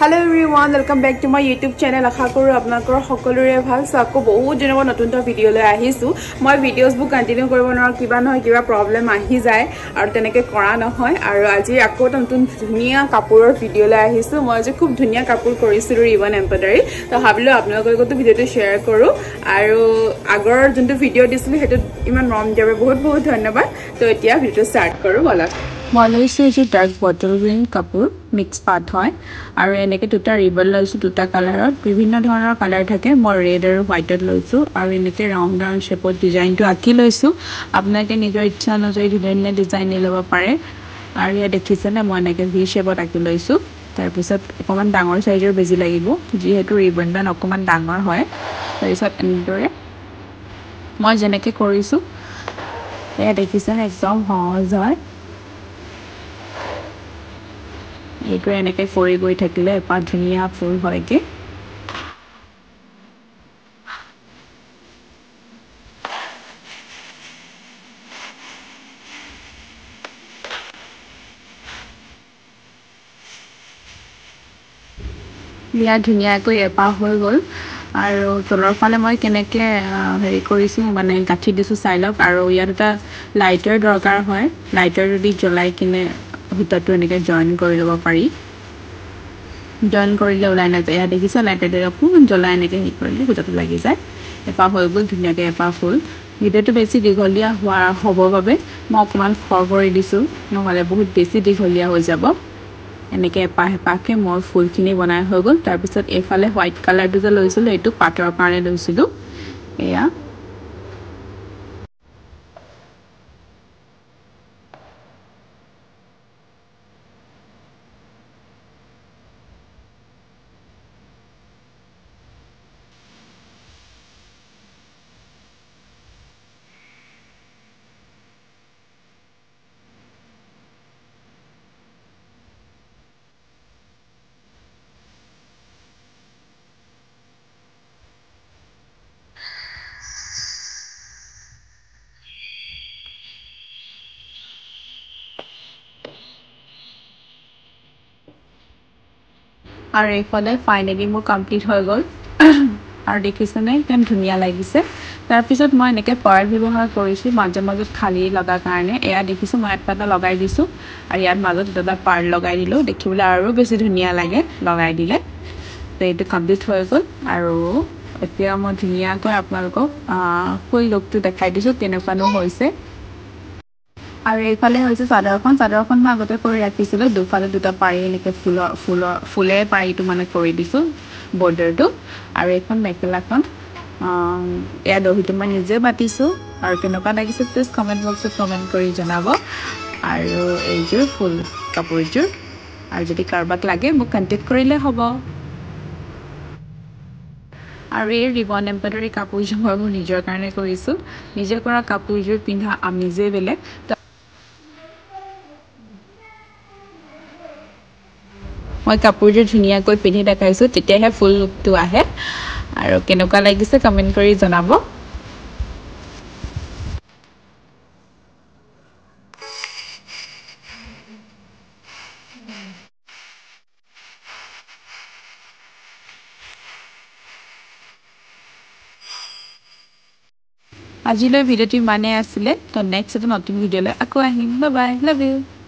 Hello everyone, welcome back to my YouTube channel. আশা কৰো আপোনালোকৰ সকলোৰে ভাল। আকৌ বহুত দিনৰ নতুন ভিডিও লৈ আহিছো। মই ভিডিওস বু কন্টিনিউ কৰিব নোৱাৰো, কিবা নহয় কিবা প্ৰবলেম আহি যায় আৰু তেনেকৈ কৰা নহয়। আৰু আজি আকৌ নতুন ধুনীয়া কাপোৰৰ ভিডিও লৈ আহিছো। মই আজি খুব ধুনীয়া কাপোৰ কৰিছিলো ৰিবন এমব্ৰয়ডাৰী। তো ভাবিলো আপোনালোকৰ লগত ভিডিওটো শেয়াৰ কৰো। আৰু আগৰ যোনটো ভিডিও দিছিলো হেতু ইমান মৰম দিয়াৰ বহুত ধন্যবাদ। তো এতিয়া ভিডিওটো ষ্টাৰ্ট কৰো বলক। মই লৈছো এই ডাৰ্ক বটল গ্ৰীণ কাপোৰ মিক্স পাট হয় আৰু এনেকৈ দুটা ৰিবন লৈছো দুটা কালাৰত বিভিন্ন ধৰণৰ কালাৰ থাকে মই ৰেড আৰু হোৱাইটত লৈছো আৰু এনেকৈ ৰাউণ্ড শেপত ডিজাইনটো আঁকি লৈছো আপোনালোকে নিজৰ ইচ্ছা অনুযায়ী ধুনীয়া ডিজাইন ল'ব পাৰে আৰু ইয়াত দেখিছেনে মই এনেকৈ ভি শেপত আঁকি লৈছো তাৰপিছত অকণমান ডাঙৰ সাইজৰ বেজি লাগিব যিহেতু ৰিবনডাল অকণমান ডাঙৰ হয় তাৰপিছত এনেদৰে মই যেনেকৈ কৰিছো এয়া দেখিছেনে একদম সহজ হয় এইটো এনেকৈ কৰি গৈ থাকিলে এপাহ ধুনীয়া ফুল হয়গে ইয়া ধুনীয়াকৈ এপাহ হৈ গ'ল আৰু তলৰ ফালে মই কেনেকৈ হেৰি কৰিছো মানে গাঁঠি দিছো চাই লওক আৰু ইয়াত এটা লাইটাৰ দৰকাৰ হয় লাইটাৰ যদি জ্বলাই কিনে সূতাটো এনেকৈ জইন কৰি ল'ব পাৰি জইন কৰিলে ওলাই নাযায় ইয়াত দেখিছে লাইটাৰ অকণমান জ্বলাই এনেকৈ হেৰি কৰিলে সূতাটো লাগি যায় এপাহ হৈ গ'ল ধুনীয়াকৈ এপাহ ফুল ভিডিঅ'টো বেছি দীঘলীয়া হ'বৰ বাবে মই অকণমান খৰ কৰি দিছোঁ নহ'লে বহুত বেছি দীঘলীয়া হৈ যাব এনেকৈ এপাহ এপাহকৈ মই ফুলখিনি বনাই হৈ গ'ল তাৰপিছত এইফালে হোৱাইট কালাৰটো যে লৈছিলোঁ এইটো পাটৰ কাৰণে লৈছিলোঁ এয়া আৰু এইফালে ফাইনেলি মোৰ কমপ্লিট হৈ গ'ল আৰু দেখিছেনে একদম ধুনীয়া লাগিছে তাৰপিছত মই এনেকৈ পাৰ্ল ব্যৱহাৰ কৰিছোঁ মাজত খালী লগাৰ কাৰণে এয়া দেখিছোঁ মই এটা লগাই দিছোঁ আৰু ইয়াত মাজত এটা পাৰ্ল লগাই দিলোঁ দেখিবলৈ আৰু বেছি ধুনীয়া লাগে লগাই দিলে তো এইটো কমপ্লিট হৈ গ'ল আৰু এতিয়া মই ধুনীয়াকৈ আপোনালোকক ফুল লুকটো দেখাই দিছোঁ কেনেকুৱানো হৈছে আৰু এইফালে হৈছে চাদৰখন মই আগতে কৰি ৰাখিছিলোঁ দুফালে দুটা পাৰি এনেকৈ ফুলেৰে পাৰিটো মানে কৰি দিছোঁ বৰ্ডাৰটো আৰু এইখন মেখেলাখন এয়া দহিটো মই নিজে বাতিছোঁ আৰু কেনেকুৱা লাগিছে প্লিজ কমেণ্ট বক্সত কমেণ্ট কৰি জনাব আৰু এইযোৰ ফুল কাপোৰযোৰ আৰু যদি কাৰোবাক লাগে মোক কণ্টেক্ট কৰিলে হ'ব আৰু এই ৰিবন এমব্ৰয়ডাৰী কাপোৰযোৰ মই মোৰ নিজৰ কাৰণে কৰিছোঁ নিজে কৰা কাপোৰযোৰ পিন্ধা আমেজেই বেলেগ মই কাপোৰযোৰ ধুনীয়াকৈ পিন্ধি দেখাইছোঁ তেতিয়াহে ফুল লুকটো আহে আৰু কেনেকুৱা লাগিছে কমেণ্ট কৰি জনাব আজিলৈ ভিডিঅ'টো ইমানেই আছিলে তো নেক্সট এটা নতুন ভিডিঅ'লৈ আকৌ আহিম বাই বাই লাভ ইউ